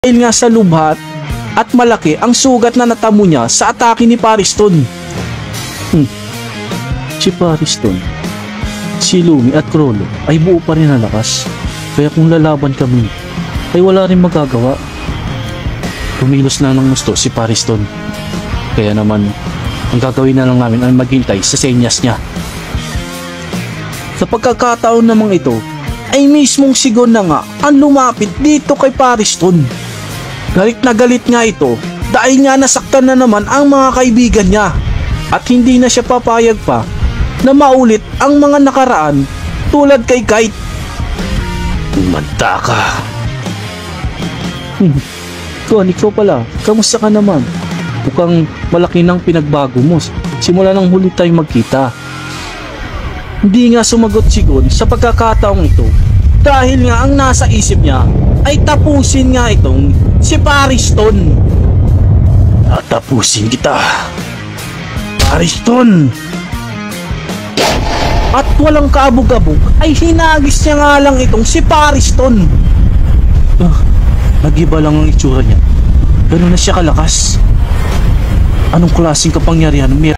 Dahil nga sa lubhat at malaki ang sugat na natamo niya sa atake ni Pariston. Si Pariston, si Lumi at Crollo ay buo pa rin ang lakas. Kaya kung lalaban kami, ay wala rin magagawa. Kumilos na ng gusto si Pariston. Kaya naman, ang gagawin na lang namin ay maghintay sa senyas niya. Sa pagkakataon namang ito, ay mismong Sigon na nga ang lumapit dito kay Pariston. Galit na galit nga ito dahil nga nasaktan na naman ang mga kaibigan niya at hindi na siya papayag pa na maulit ang mga nakaraan tulad kay Kite. Umanta ka. Kon, ikaw pala, kamusta ka naman? Mukhang malaki ng pinagbago mo simula nang huli tayong magkita. Hindi nga sumagot si Gon sa pagkakataong ito dahil nga ang nasa isip niya ay tapusin nga itong si Pariston. Tatapusin kita, Pariston! At walang kaabog-abog ay hinagis niya nga lang itong si Pariston. Nag-iba lang ang itsura niya. Ganun na siya kalakas. Anong klaseng kapangyarihan meron